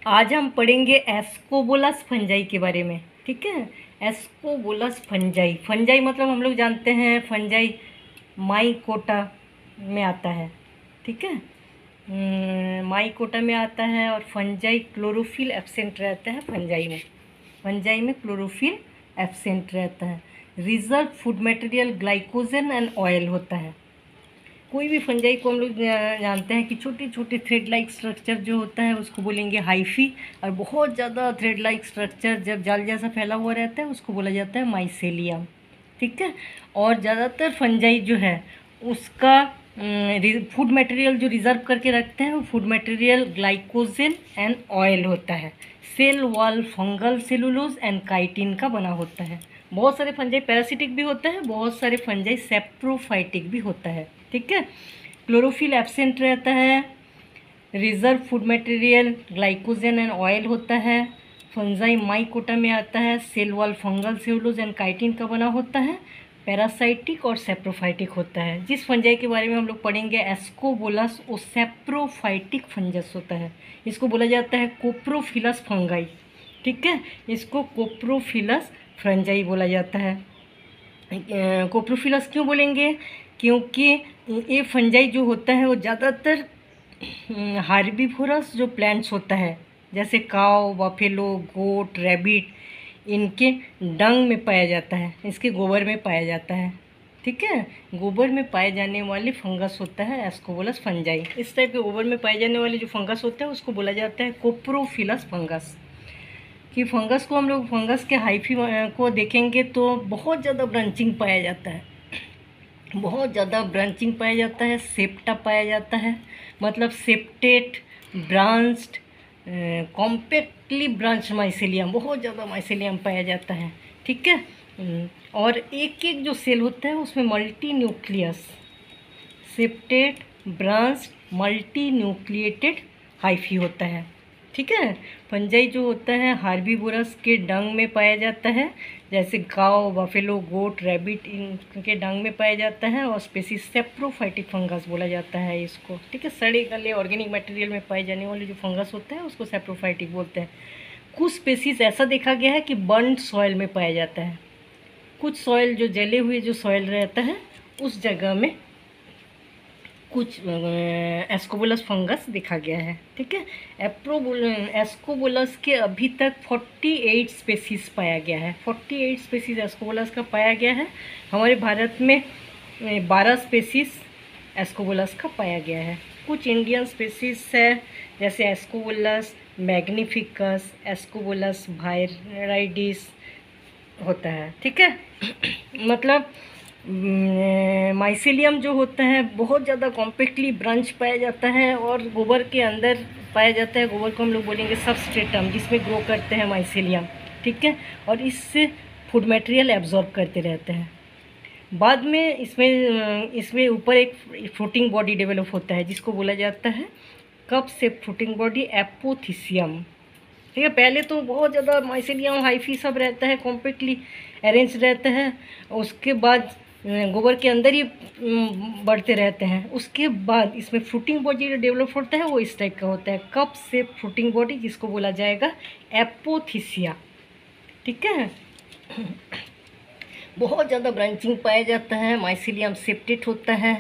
आज हम पढ़ेंगे एस्कोबोलस फंजाई के बारे में। ठीक है, एस्कोबोलस फंजाई। फंजाई मतलब हम लोग जानते हैं फंजाई माइकोटा में आता है। ठीक है, माइकोटा में आता है और फंजाई क्लोरोफिल एब्सेंट रहता है। फंजाई में क्लोरोफिल एब्सेंट रहता है। Reserve food material glycogen and oil होता है। कोई भी फंजाई को हम लोग जानते हैं कि छोटे छोटे थ्रेड लाइक स्ट्रक्चर जो होता है उसको बोलेंगे हाइफी, और बहुत ज़्यादा थ्रेड लाइक स्ट्रक्चर जब जाल जैसा फैला हुआ रहता है उसको बोला जाता है माइसेलियम। ठीक है, और ज़्यादातर फंजाई जो है उसका फूड मटेरियल जो रिजर्व करके रखते हैं वो food material glycogen and oil होता है। Cell wall fungal cellulose and chitin का बना होता है। बहुत सारे फंजाई पैरासिटिक भी होता है, बहुत सारे फंजाई सेप्रोफाइटिक भी होता है। ठीक है, क्लोरोफिल एब्सेंट रहता है। Reserve food material glycogen and oil होता है। फंजाई माइकोटा में आता है। Cell wall fungal cellulose and chitin का बना होता है। पैरासाइटिक और सेप्रोफाइटिक होता है। जिस फंजाई के बारे में हम लोग पढ़ेंगे एस्कोबोलस, वो सेप्रोफाइटिक फंजस होता है। इसको बोला जाता है कोप्रोफिलस फंगाई। ठीक है, इसको कोप्रोफिलस फंजाई बोला जाता है। कोप्रोफिलस क्यों बोलेंगे? क्योंकि ये फंजाई जो होता है वो ज़्यादातर हार्बीवोरस जो प्लांट्स होता है जैसे काव, बफेलो, गोट, रैबिट, इनके डंग में पाया जाता है, इसके गोबर में पाया जाता है। ठीक है, गोबर में पाए जाने वाले फंगस होता है एस्कोबोलस फंजाई। इस टाइप के गोबर में पाए जाने वाले जो फंगस होते हैं उसको बोला जाता है कोप्रोफिलस फंगस। कि फंगस को हम लोग फंगस के हाइफी को देखेंगे तो बहुत ज़्यादा ब्रांचिंग पाया जाता है, बहुत ज़्यादा ब्रांचिंग पाया जाता है। सेप्टा पाया जाता है, मतलब septate, branched, compactly branch mycelium, बहुत ज़्यादा माइसेलियम पाया जाता है। ठीक है, और एक एक जो सेल होता है उसमें multi nucleus, septate, branched, multi nucleated hyphae होता है। ठीक है, फंजाई जो होता है हार्बीवोरस के डंग में पाया जाता है, जैसे गाव, बफेलो, गोट, रैबिट, इनके डंग में पाया जाता है। और स्पेसीज सेप्रोफाइटिक फंगस बोला जाता है इसको। ठीक है, सड़े गले ऑर्गेनिक मटेरियल में पाए जाने वाले जो फंगस होता है उसको सेप्रोफाइटिक बोलते हैं। कुछ स्पेसीज ऐसा देखा गया है कि बर्न्ड सॉइल में पाया जाता है। कुछ सॉइल जो जले हुए जो सॉइल रहता है उस जगह में कुछ एस्कोबोलस फंगस देखा गया है। ठीक है, एस्कोबोलस के अभी तक 48 स्पेसीज पाया गया है। 48 स्पेसीज एस्कोबोलस का पाया गया है। हमारे भारत में 12 स्पेसीज एस्कोबोलस का पाया गया है। कुछ इंडियन स्पेसीज है जैसे एस्कोबोलस मैग्निफिकस, एस्कोबोलस वायराइडिस होता है। ठीक है मतलब माइसेलियम जो होता है बहुत ज़्यादा कॉम्पैक्टली ब्रांच पाया जाता है और गोबर के अंदर पाया जाता है। गोबर को हम लोग बोलेंगे सबस्ट्रेटम, जिसमें ग्रो करते हैं माइसेलियम। ठीक है, और इससे फूड मटेरियल एब्जॉर्ब करते रहते हैं। बाद में इसमें ऊपर एक फ्रूटिंग बॉडी डेवलप होता है जिसको बोला जाता है कप से फ्रूटिंग बॉडी एपोथिसियम। ठीक है, पहले तो बहुत ज़्यादा माइसेलियम हाइफी सब रहता है, कॉम्पैक्टली अरेंज रहता है। उसके बाद गोबर के अंदर ही बढ़ते रहते हैं। उसके बाद इसमें फ्रूटिंग बॉडी जो डेवलप होता है वो इस टाइप का होता है, कप से फ्रूटिंग बॉडी, जिसको बोला जाएगा एपोथिसिया। ठीक है, बहुत ज़्यादा ब्रांचिंग पाया जाता है। माइसेलियम सेप्टेट होता है,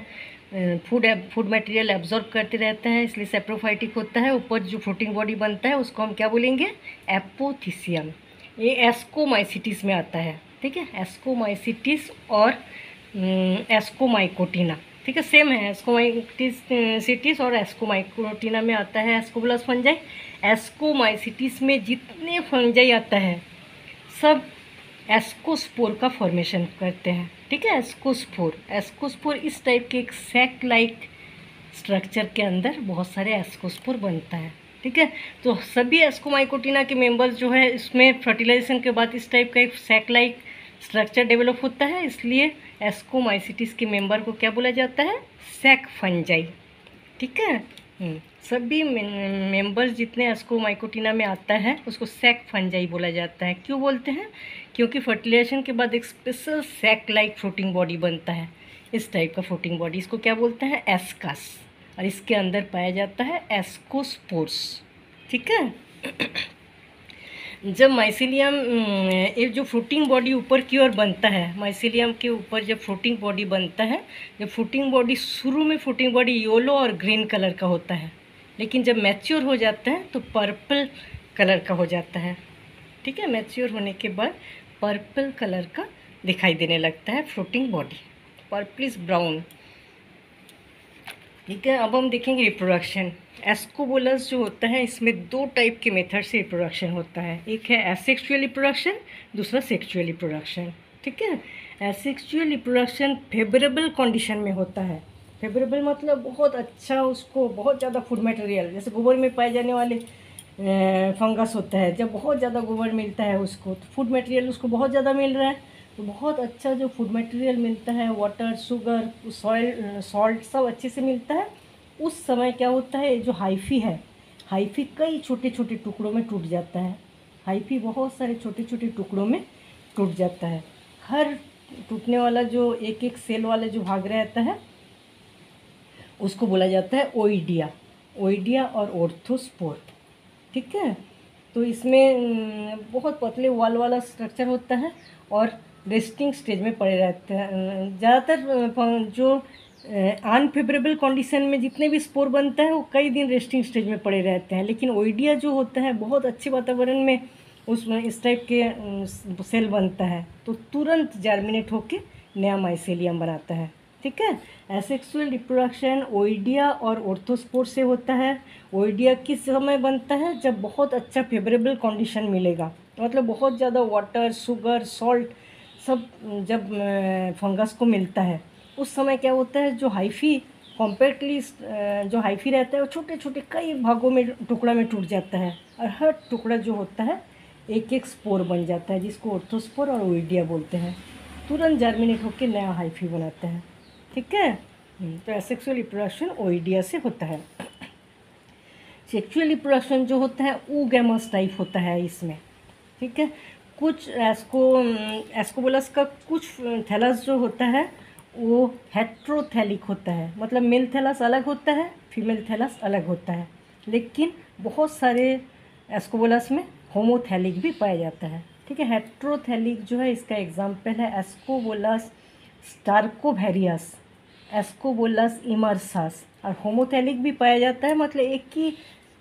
फूड मटेरियल एब्जॉर्ब करते रहता है, इसलिए सेप्रोफाइटिक होता है। ऊपर जो फ्रूटिंग बॉडी बनता है उसको हम क्या बोलेंगे? एपोथिसियम। ये एस्कोमाइसिटिस में आता है। ठीक है, एस्कोमाइसिटिस और एस्कोमाइकोटिना। ठीक है, सेम है, एस्कोमाइसिटिस और एस्कोमाइकोटिना में आता है एस्कोबोलस फंजाई। एस्कोमाइसिटिस में जितने फंजाई आता है सब एस्कोस्पोर का फॉर्मेशन करते हैं। ठीक है, एस्कोस्पोर इस टाइप के एक सैक लाइक स्ट्रक्चर के अंदर बहुत सारे एस्कोस्पोर बनता है। ठीक है, तो सभी एस्कोमाइकोटिना के मेंबर्स जो है इसमें फर्टिलाइजेशन के बाद इस टाइप का एक सैक लाइक स्ट्रक्चर डेवलप होता है, इसलिए एस्कोमाइसिटिस के मेंबर को क्या बोला जाता है? Sac fungi. ठीक है, सभी मेंबर्स जितने एस्कोमाइकोटिना में आता है उसको सैक फंजाई बोला जाता है। क्यों बोलते हैं? क्योंकि फर्टिलाइजेशन के बाद एक special sac like fruiting body बनता है, इस टाइप का फ्रूटिंग बॉडी, इसको क्या बोलते हैं? एस्कस, और इसके अंदर पाया जाता है एस्कोस्पोर्स। ठीक है, जब माइसीलियम ये जो फ्रूटिंग बॉडी ऊपर की ओर बनता है, माइसीलियम के ऊपर जब फ्रूटिंग बॉडी बनता है, जब फ्रूटिंग बॉडी शुरू में फ्रूटिंग बॉडी येलो और ग्रीन कलर का होता है, लेकिन जब मैच्योर हो जाता है तो पर्पल कलर का हो जाता है। ठीक है, मैच्योर होने के बाद पर्पल कलर का दिखाई देने लगता है फ्रूटिंग बॉडी, पर्पलिश ब्राउन। ठीक है, अब हम देखेंगे रिप्रोडक्शन। एस्कोबोलस जो होता है, इसमें 2 टाइप के मेथड से रिप्रोडक्शन होता है। एक है एसेक्सुअल रिप्रोडक्शन, दूसरा सेक्सुअल रिप्रोडक्शन। ठीक है, एसेक्सुअल रिप्रोडक्शन फेवरेबल कंडीशन में होता है। फेवरेबल मतलब बहुत अच्छा, उसको बहुत ज़्यादा फूड मटेरियल, जैसे गोबर में पाए जाने वाले फंगस होता है, जब बहुत ज़्यादा गोबर मिलता है उसको, तो फूड मटेरियल उसको बहुत ज़्यादा मिल रहा है, तो बहुत अच्छा जो फूड मटेरियल मिलता है, वाटर, शुगर, सॉइल, सॉल्ट सब अच्छे से मिलता है। उस समय क्या होता है, जो हाइफी है, हाइफी कई छोटे छोटे टुकड़ों में टूट जाता है। हाइफी बहुत सारे छोटे छोटे टुकड़ों में टूट जाता है। हर टूटने वाला जो एक एक सेल वाला जो भाग रहता है उसको बोला जाता है ओइडिया। ओइडिया और ऑर्थोस्पोर। ठीक है, तो इसमें बहुत पतले वाल वाला स्ट्रक्चर होता है और रेस्टिंग स्टेज में पड़े रहते हैं। ज़्यादातर जो अनफेवरेबल कंडीशन में जितने भी स्पोर बनता है वो कई दिन रेस्टिंग स्टेज में पड़े रहते हैं, लेकिन ओइडिया जो होता है बहुत अच्छे वातावरण में उसमें इस टाइप के सेल बनता है, तो तुरंत जर्मिनेट होके नया माइसेलियम बनाता है। ठीक है, एसेक्सुअल रिप्रोडक्शन ओइडिया और ऑर्थोस्पोर से होता है। ओइडिया किस समय बनता है, जब बहुत अच्छा फेवरेबल कंडीशन मिलेगा, मतलब बहुत ज़्यादा वाटर, शुगर, सॉल्ट सब जब फंगस को मिलता है, उस समय क्या होता है, जो हाइफी कॉम्पैक्टली जो हाइफी रहता है वो छोटे छोटे कई भागों में टुकड़ा में टूट जाता है, और हर टुकड़ा जो होता है एक एक स्पोर बन जाता है, जिसको ऑर्थोस्पोर और ओइडिया बोलते हैं। तुरंत जर्मिनेट होकर नया हाइफी बनाता है। ठीक है, तो एसेक्सुअल रिप्रोडक्शन ओइडिया से होता है। सेक्सुअल रिप्रोडक्शन जो होता है oogamous टाइप होता है इसमें। ठीक है, कुछ एस्कोबोलस का कुछ थैलस जो होता है वो हेट्रोथैलिक होता है, मतलब मेल थैलस अलग होता है, फीमेल थैलस अलग होता है, लेकिन बहुत सारे एस्कोबोलस में होमोथैलिक भी पाया जाता है। ठीक है, हेट्रोथैलिक जो है इसका एग्जाम्पल है एस्कोबोलस स्टार्कोवेरियस, एस्कोबोलस इमर्सास। और होमोथैलिक भी पाया जाता है, मतलब एक ही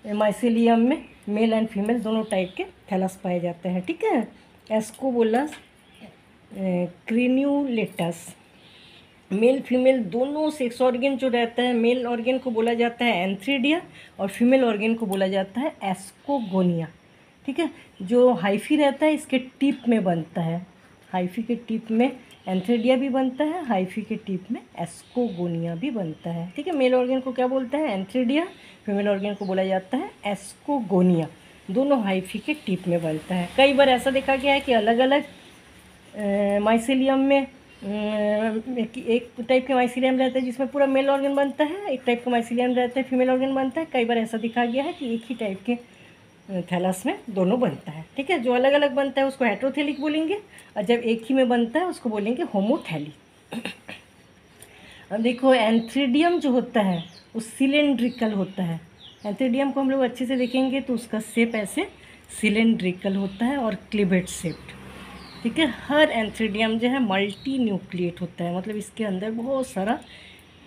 माइसेलियम में मेल एंड फीमेल दोनों टाइप के थैलस पाए जाते हैं। ठीक है, एस्कोबोलस क्रीन्यूलेटस, मेल फीमेल दोनों सेक्स ऑर्गन जो रहता है, मेल ऑर्गन को बोला जाता है एंथ्रीडिया और फीमेल ऑर्गन को बोला जाता है एस्कोगोनिया। ठीक है, जो हाइफी रहता है इसके टिप में बनता है, हाइफी के टिप में एंथ्रीडिया भी बनता है, हाइफी के टिप में एस्कोगोनिया भी बनता है। ठीक है, मेल ऑर्गन को क्या बोलते हैं, एंथ्रीडिया, फीमेल ऑर्गन को बोला जाता है एस्कोगोनिया, दोनों हाइफी के टिप में बनता है। कई बार ऐसा देखा गया है कि अलग अलग माइसेलियम में एक टाइप का माइसीलियम रहता है जिसमें पूरा मेल ऑर्गन बनता है, एक टाइप का माइसीलियम रहता है फीमेल ऑर्गन बनता है। कई बार ऐसा दिखा गया है कि एक ही टाइप के थैलस में दोनों बनता है। ठीक है, जो अलग अलग बनता है उसको हेट्रोथैलिक बोलेंगे, और जब एक ही में बनता है उसको बोलेंगे होमोथैलिक। अब देखो, एंथ्रीडियम जो होता है वो सिलेंड्रिकल होता है। एंथ्रीडियम को हम लोग अच्छे से देखेंगे तो उसका शेप ऐसे सिलेंड्रिकल होता है और क्लिवेट शेप्ड। ठीक है, हर एंथ्रीडियम जो है मल्टी न्यूक्लिएट होता है, मतलब इसके अंदर बहुत सारा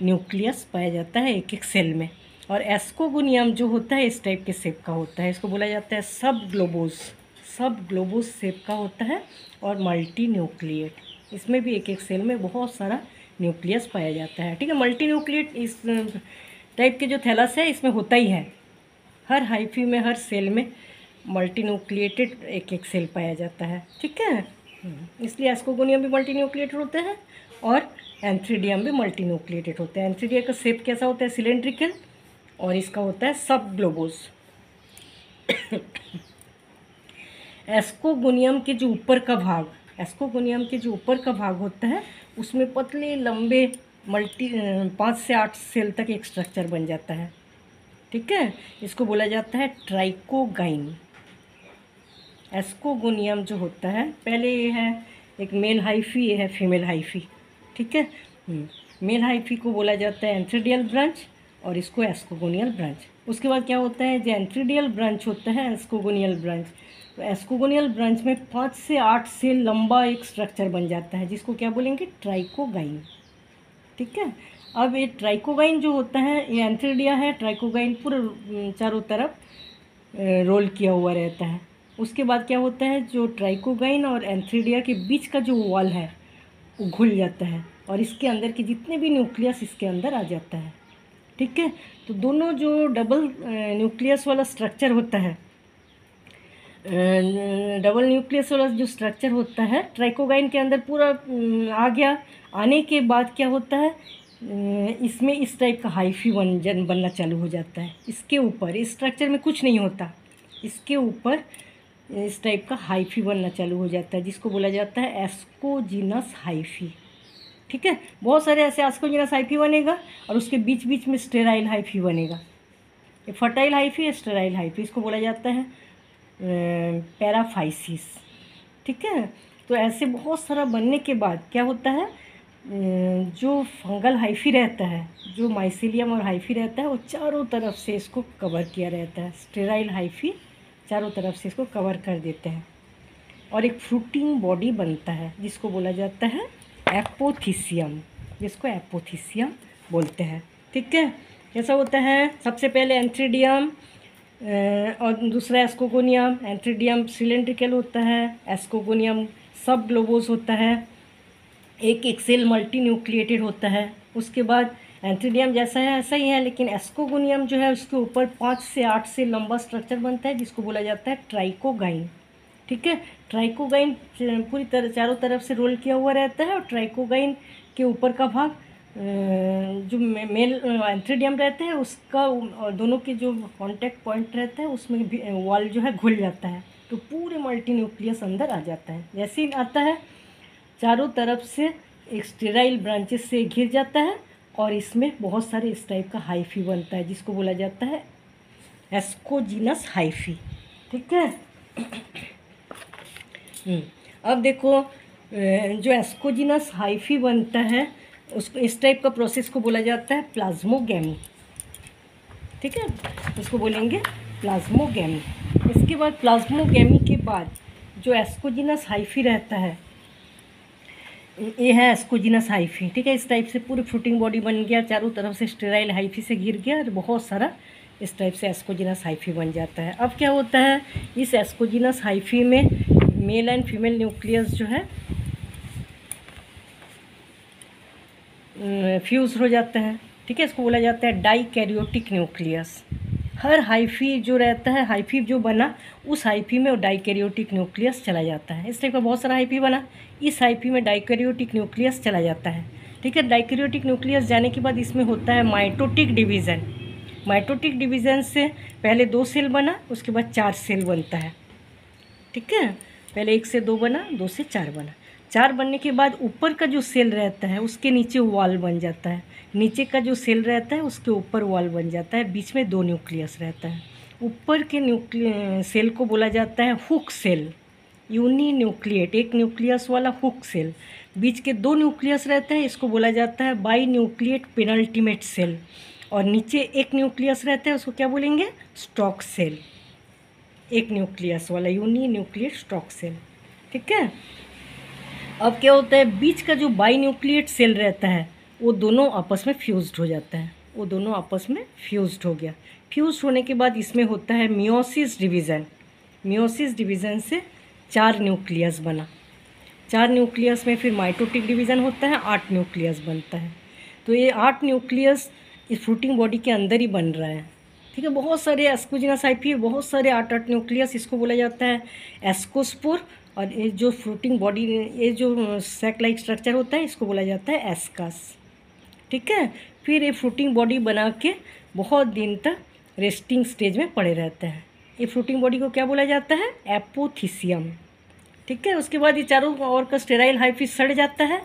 न्यूक्लियस पाया जाता है एक एक सेल में। और एस्कोगोनियम जो होता है इस टाइप के शेप का होता है, इसको बोला जाता है सब ग्लोबोस, सब ग्लोबोस शेप का होता है और मल्टी न्यूक्लिएट। इसमें भी एक एक सेल में बहुत सारा न्यूक्लियस पाया जाता है। ठीक है, मल्टी न्यूक्लिएट इस टाइप के जो थैलस है इसमें होता ही है, हर हाइफी में हर सेल में मल्टी न्यूक्लिएटेड एक एक सेल पाया जाता है। ठीक है, इसलिए एस्कोगोनियम भी मल्टी न्यूक्लिएटेड होते हैं और एंथ्रीडियम भी मल्टी न्यूक्लिएटेड होते हैं। एंथ्रीडियम का शेप कैसा होता है, सिलेंड्रिकल, और इसका होता है सब ग्लोबोस। एस्कोगोनियम के जो ऊपर का भाग, एस्कोगोनियम के जो ऊपर का भाग होता है उसमें पतले लंबे 5 से 8 सेल तक एक स्ट्रक्चर बन जाता है। ठीक है, इसको बोला जाता है ट्राइकोगाइन। एस्कोगोनियम जो होता है, पहले ये है एक मेल हाइफी, ये है फीमेल हाइफी। ठीक है, मेल हाइफी को बोला जाता है एंथ्रीडियल ब्रांच और इसको एस्कोगोनियल ब्रांच। उसके बाद क्या होता है, जो एंथ्रीडियल ब्रांच होता है एस्कोगोनियल ब्रांच, तो एस्कोगोनियल ब्रांच में 5 से 8 सेल लंबा एक स्ट्रक्चर बन जाता है जिसको क्या बोलेंगे, ट्राइकोगाइन। ठीक है, अब ये ट्राइकोगाइन जो होता है, ये एंथ्रीडिया है, ट्राइकोगाइन पूरे चारों तरफ रोल किया हुआ रहता है। उसके बाद क्या होता है, जो ट्राइकोगाइन और एंथ्रीडिया के बीच का जो वॉल है वो घुल जाता है और इसके अंदर के जितने भी न्यूक्लियस इसके अंदर आ जाता है। ठीक है, तो दोनों जो डबल न्यूक्लियस वाला स्ट्रक्चर होता है, डबल न्यूक्लियस वाला जो स्ट्रक्चर होता है ट्राइकोगाइन के अंदर पूरा आ गया। आने के बाद क्या होता है, इसमें इस टाइप का हाइफी बनना चालू हो जाता है। इसके ऊपर, इस स्ट्रक्चर में कुछ नहीं होता, इसके ऊपर इस टाइप का हाइफी बनना चालू हो जाता है जिसको बोला जाता है एस्कोजिनस हाइफी। ठीक है, बहुत सारे ऐसे एस्कोजिनस हाइफी बनेगा और उसके बीच बीच में स्टेराइल हाइफी बनेगा। ये फर्टाइल हाइफी, स्टेराइल हाइफी, इसको बोला जाता है पैराफाइसिस। ठीक है, तो ऐसे बहुत सारा बनने के बाद क्या होता है, जो फंगल हाइफी रहता है, जो माइसीलियम और हाइफी रहता है, वो चारों तरफ से इसको कवर किया रहता है। स्टेराइल हाइफी चारों तरफ से इसको कवर कर देते हैं और एक फ्रूटिंग बॉडी बनता है जिसको बोला जाता है एपोथिसियम, जिसको एपोथिसियम बोलते हैं। ठीक है, कैसा होता है, सबसे पहले एंथ्रीडियम और दूसरा एस्कोगोनियम। एंथ्रीडियम सिलेंड्रिकल होता है, एस्कोगोनियम सब ग्लोबोस होता है, एक एक सेल मल्टी न्यूक्लिएटेड होता है। उसके बाद एंथ्रीडियम जैसा है ऐसा ही है, लेकिन एस्कोगोनियम जो है उसके ऊपर 5 से 8 से लंबा स्ट्रक्चर बनता है जिसको बोला जाता है ट्राइकोगाइन। ठीक है, ट्राइकोगाइन पूरी तरह चारों तरफ से रोल किया हुआ रहता है और ट्राइकोगाइन के ऊपर का भाग जो मेल एंथ्रीडियम रहता है उसका और दोनों के जो कांटेक्ट पॉइंट रहता है उसमें भी वॉल जो है घुल जाता है, तो पूरे मल्टी न्यूक्लियस अंदर आ जाता है। जैसे ही आता है चारों तरफ से एक स्टेराइल ब्रांचेस से घिर जाता है और इसमें बहुत सारे इस टाइप का हाइफी बनता है जिसको बोला जाता है एस्कोजिनस हाइफी। ठीक है, अब देखो जो एस्कोजिनस हाइफी बनता है उसको, इस टाइप का प्रोसेस को बोला जाता है प्लाज्मोगैमी। ठीक है, इसको बोलेंगे प्लाज्मोगैमी। इसके बाद प्लाज्मोगैमी के बाद जो एस्कोजिनस हाइफी रहता है, ये है एस्कोजिनस हाइफी। ठीक है, इस टाइप से पूरी फ्रूटिंग बॉडी बन गया, चारों तरफ से स्टेराइल हाइफी से घिर गया और बहुत सारा इस टाइप से एस्कोजिनस हाइफी बन जाता है। अब क्या होता है, इस एस्कोजिनस हाइफी में मेल एंड फीमेल न्यूक्लियस जो है फ्यूज हो जाता है। ठीक है, इसको बोला जाता है डाइकैरियोटिक न्यूक्लियस। हर हाइफी जो रहता है, हाइफी जो बना उस हाइफी में डाइकैरियोटिक न्यूक्लियस चला जाता है। इस टाइप का बहुत सारा हाइफी बना, इस हाइफी में डाइकैरियोटिक न्यूक्लियस चला जाता है। ठीक है, डाइकैरियोटिक न्यूक्लियस जाने के बाद इसमें होता है माइटोटिक डिवीज़न। माइटोटिक डिवीज़न से पहले 2 सेल बना, उसके बाद 4 सेल बनता है। ठीक है, पहले 1 से 2 बना, 2 से 4 बना। 4 बनने के बाद ऊपर का जो सेल रहता है उसके नीचे वॉल बन जाता है, नीचे का जो सेल रहता है उसके ऊपर वॉल बन जाता है, बीच में 2 न्यूक्लियस रहता है। ऊपर के सेल को बोला जाता है हुक सेल, यूनी न्यूक्लिएट, एक न्यूक्लियस वाला हुक सेल। बीच के 2 न्यूक्लियस रहते हैं, इसको बोला जाता है बाई न्यूक्लिएट पेनल्टीमेट सेल। और नीचे एक न्यूक्लियस रहता है, उसको क्या बोलेंगे, स्टॉक सेल, एक न्यूक्लियस वाला यूनी न्यूक्लिएट स्टॉक सेल। ठीक है, अब क्या होता है, बीच का जो बाई न्यूक्लिएट सेल रहता है वो दोनों आपस में फ्यूज्ड हो जाता है, वो दोनों आपस में फ्यूज्ड हो गया। फ्यूज्ड होने के बाद इसमें होता है मियोसिस डिवीज़न। मियोसिस डिवीज़न से 4 न्यूक्लियस बना, 4 न्यूक्लियस में फिर माइटोटिक डिवीज़न होता है, 8 न्यूक्लियस बनता है। तो ये 8 न्यूक्लियस इस फ्रूटिंग बॉडी के अंदर ही बन रहा है। ठीक है, बहुत सारे एस्कोजिनस हाइफी, बहुत सारे 8 न्यूक्लियस, इसको बोला जाता है एस्कोस्पोर। और ये जो फ्रूटिंग बॉडी, ये जो सैक लाइक स्ट्रक्चर होता है इसको बोला जाता है एस्कस। ठीक है, फिर ये फ्रूटिंग बॉडी बना के बहुत दिन तक रेस्टिंग स्टेज में पड़े रहते हैं। ये फ्रूटिंग बॉडी को क्या बोला जाता है, एपोथिसियम। ठीक है, उसके बाद ये चारों ओर का स्टेराइल हाइफी सड़ जाता है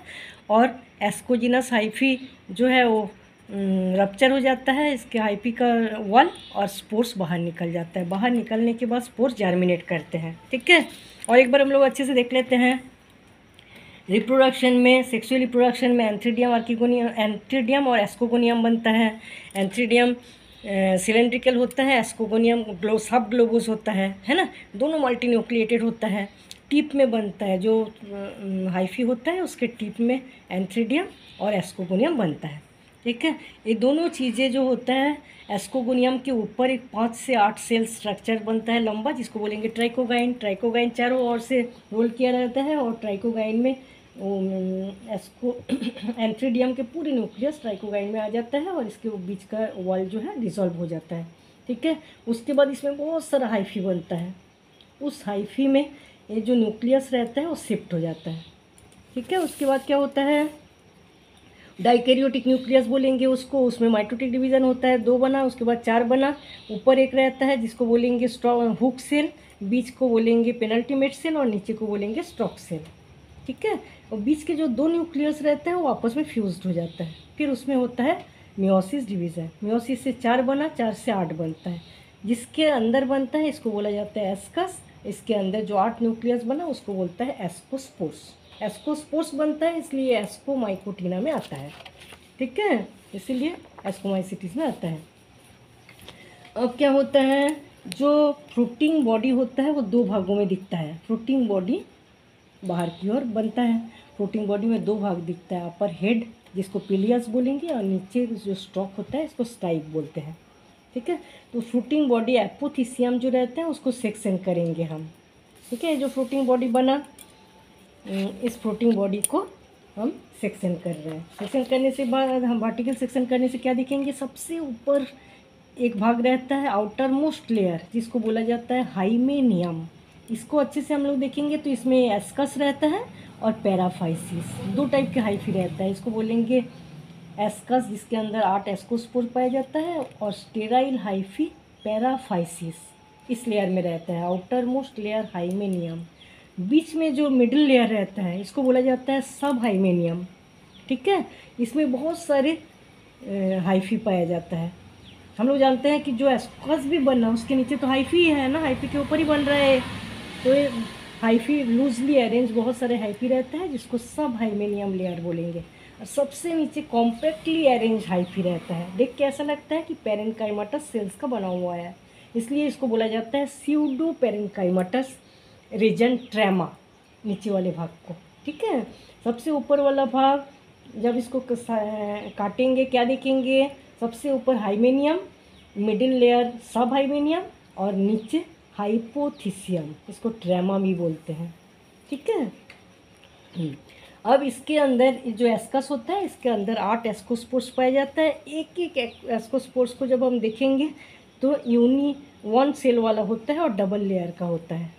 और एस्कोजिनस हाइफी जो है वो रप्चर हो जाता है, इसके हाइफी का वॉल, और स्पोर्स बाहर निकल जाता है। बाहर निकलने के बाद स्पोर्स जर्मिनेट करते हैं। ठीक है, और एक बार हम लोग अच्छे से देख लेते हैं रिप्रोडक्शन में, सेक्सुअल रिप्रोडक्शन में एंथ्रीडियम आर्किगोनियम, एंथ्रीडियम और एस्कोगोनियम बनता है। एंथ्रीडियम सिलेंड्रिकल होता है, एस्कोगोनियम सब ग्लोबुस होता है ना, दोनों मल्टीन्यूक्लिएटेड होता है। टिप में बनता है, जो हाइफी होता है उसके टिप में एंथ्रीडियम और एस्कोगोनियम बनता है। ठीक है, ये दोनों चीज़ें जो होता है, एस्कोगोनियम के ऊपर एक 5 से 8 सेल स्ट्रक्चर बनता है लंबा, जिसको बोलेंगे ट्राइकोगाइन। ट्राइकोगाइन चारों ओर से रोल किया रहता है और ट्राइकोगाइन में एंथ्रीडियम के पूरे न्यूक्लियस ट्राइकोगाइन में आ जाता है और इसके बीच का वॉल जो है डिसॉल्व हो जाता है। ठीक है, उसके बाद इसमें बहुत सारा हाइफी बनता है। उस हाइफी में ये जो न्यूक्लियस रहता है वो शिफ्ट हो जाता है। ठीक है, उसके बाद क्या होता है, डाइकैरियोटिक न्यूक्लियस बोलेंगे उसको। उसमें माइटोटिक डिवीजन होता है, 2 बना, उसके बाद 4 बना। ऊपर एक रहता है जिसको बोलेंगे हुक सेल, बीच को बोलेंगे पेनल्टीमेट सेल और नीचे को बोलेंगे स्टॉक सेल। ठीक है, और बीच के जो 2 न्यूक्लियस रहते हैं वो आपस में फ्यूज्ड हो जाता है। फिर उसमें होता है मियोसिस डिवीज़न। मियोसिस से 4 बना, 4 से 8 बनता है। जिसके अंदर बनता है इसको बोला जाता है एस्कस। इसके अंदर जो 8 न्यूक्लियस बना उसको बोलता है एस्कोस्पोर्स। एस्कोस्पोर्स बनता है इसलिए एस्कोमाइकोटिना में आता है। ठीक है, इसीलिए एस्कोमाइसिटीज में आता है। अब क्या होता है, जो फ्रूटिंग बॉडी होता है वो 2 भागों में दिखता है। फ्रूटिंग बॉडी बाहर की ओर बनता है। फ्रूटिंग बॉडी में 2 भाग दिखता है, अपर हेड जिसको पिलियस बोलेंगे और नीचे जो स्टॉक होता है इसको स्टाइप बोलते हैं। ठीक है, तो फ्रूटिंग बॉडी एपोथिसियम जो रहता है उसको सेक्शन करेंगे हम। ठीक है, जो फ्रूटिंग बॉडी बना, इस फ्रूटिंग बॉडी को हम सेक्शन कर रहे हैं। सेक्शन करने से बाद हम वर्टिकल सेक्शन करने से क्या देखेंगे, सबसे ऊपर एक भाग रहता है आउटर मोस्ट लेयर जिसको बोला जाता है हाइमेनियम। इसको अच्छे से हम लोग देखेंगे तो इसमें एस्कस रहता है और पैराफाइसिस, 2 टाइप के हाइफी रहता है। इसको बोलेंगे एस्कस जिसके अंदर 8 एस्कोस्पोर पाया जाता है और स्टेराइल हाइफी पैराफाइसिस इस लेयर में रहता है, आउटर मोस्ट लेयर हाइमेनियम। बीच में जो मिडिल लेयर रहता है इसको बोला जाता है सब हाइमेनियम। ठीक है, इसमें बहुत सारे हाइफी पाया जाता है। हम लोग जानते हैं कि जो एस्कस भी बना उसके नीचे तो हाइफी है ना, हाइफी के ऊपर ही बन रहा है। तो ये हाइफी लूजली अरेंज बहुत सारे हाइफी रहता है जिसको सब हाइमेनियम लेयर बोलेंगे। और सबसे नीचे कॉम्पैक्टली अरेंज हाइफी रहता है। देख के ऐसा लगता है कि पेरेन्काइमाटस सेल्स का बना हुआ है, इसलिए इसको बोला जाता है स्यूडो पेरेन्काइमाटस रीजन ट्रेमा, नीचे वाले भाग को। ठीक है, सबसे ऊपर वाला भाग जब इसको काटेंगे क्या देखेंगे, सबसे ऊपर हाइमेनियम, मिडिल लेयर सब हाइमेनियम और नीचे हाइपोथिसियम, इसको ट्रेमा भी बोलते हैं। ठीक है, अब इसके अंदर जो एस्कस होता है इसके अंदर 8 एस्कोस्पोर्स पाया जाता है। एक एक एस्कोस्पोर्स को जब हम देखेंगे तो यूनी 1 सेल वाला होता है और डबल लेयर का होता है।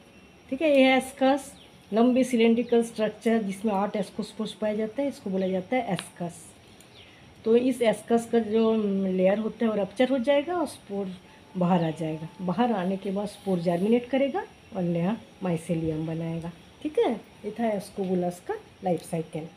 ठीक है, यह एस्कस लंबे सिलेंड्रिकल स्ट्रक्चर जिसमें 8 एस्कोस्पोर्स पाया जाता है इसको बोला जाता है एस्कस। तो इस एस्कस का जो लेयर होता है वो रप्चर हो जाएगा और स्पोर बाहर आ जाएगा। बाहर आने के बाद स्पोर जर्मिनेट करेगा और नया माइसेलियम बनाएगा। ठीक है, ये था एस्कोबुलस का लाइफ साइकिल।